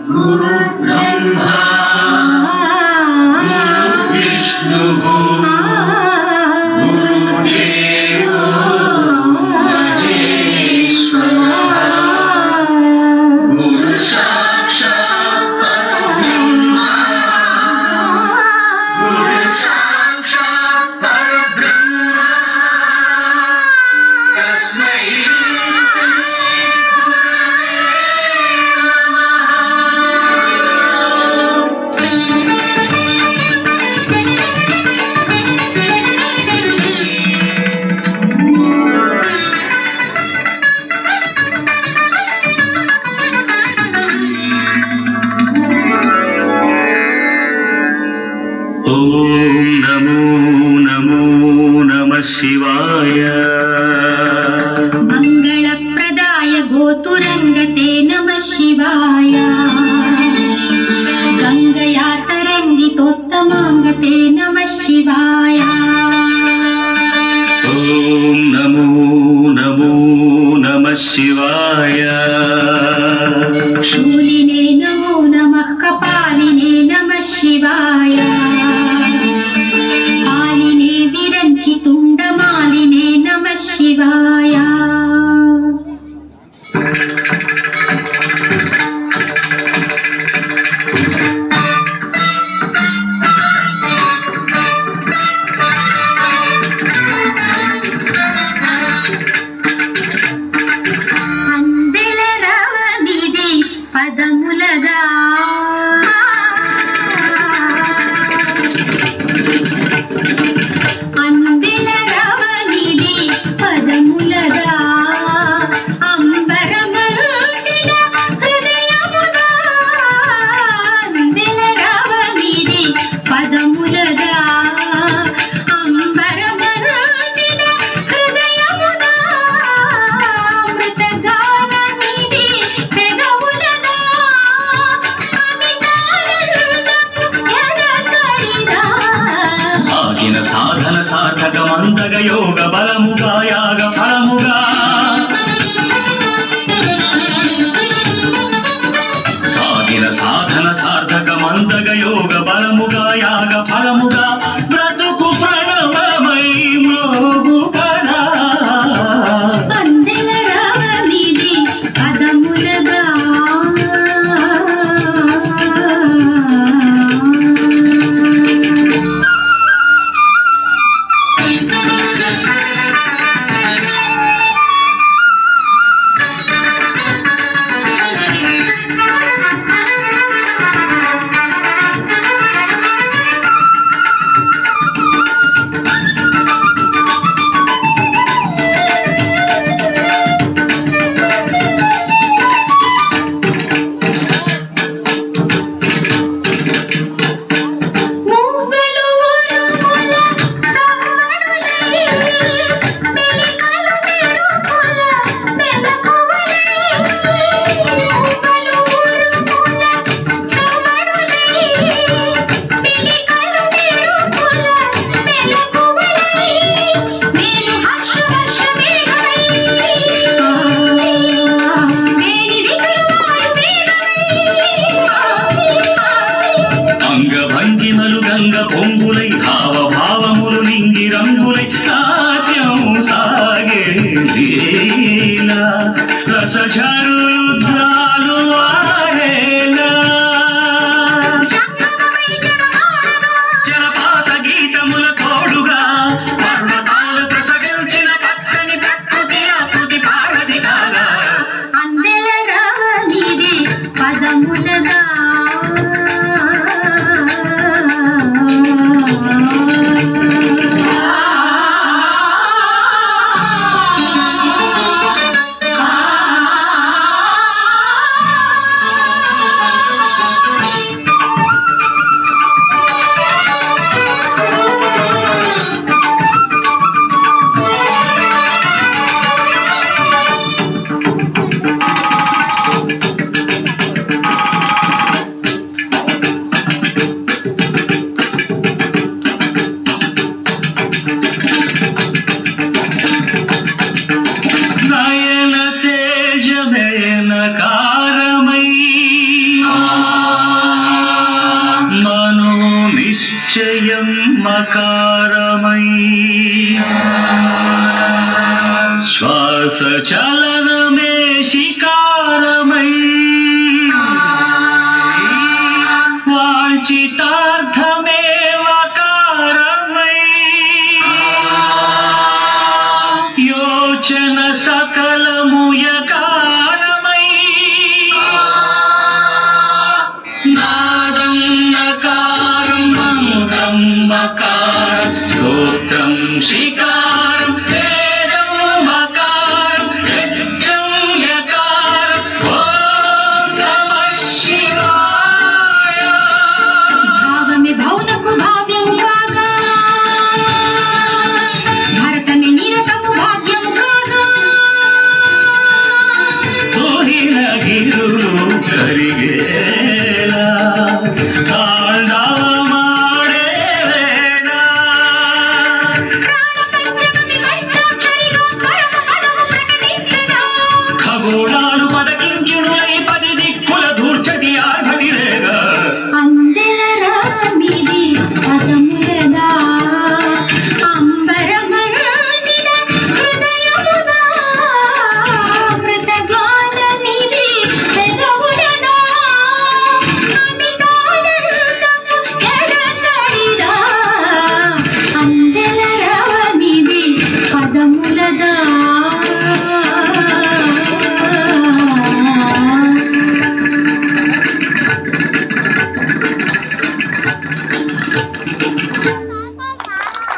गुरु ब्रह्मा गुरु विष्णु गुरुदेवो महेश्वरः गुरु साक्षात् परब्रह्मा गुरु साक्षात् परब्रह्मा तस्मै शिवाय मंगलप्रदाय गोतुरंगते नमः शिवाय गंगया तरंगितोत्तमांगते नमः शिवाय ओम नमो नमो नमः शिवाय शूलिने नमो नमः कपालिने नमः शिवाय तुंडमालिने नमः शिवाय अंदెల రవనిది పదములగా సాధన సాధకమంతగ యోగ బలముగా యాగ ఫలముగా సాగిన సాధన సార్థకమంతగ యోగ బలముగా యాగ ఫలముగా బ్రతుకు ప్రణవమై మోగుకరా అందెల రవనిది పదములగా అంగభంగిమలు గంగ పొంగులై భావభావములు నింగి రంగులై నాట్యం సాగే లీలా రసఝరుద్రాలు ఆడేలా జలపాత గీతముల తోడుగా పర్వతాలు ప్రసవించిన పచ్చని ప్రకృతి ఆకృతి పారది కాగా అందెల రవనిది పదములగా సకారమై మనో నిశ్చయం మకారమై శ్వాస చలనమే శికారమై వాంఛితార్థమే వకారమై యోచన సకలముయకారమై నాదం నకారం మంత్రం మకారం స్తోత్రం శికారం వేదం మకారం యజ్ఞం యకారం ఓం నమః శివాయ భావమే భౌనకు భావ్యం కాగా భారతమే నిరతము భాగ్యం కాగా తోహిన గిరులు కరిగే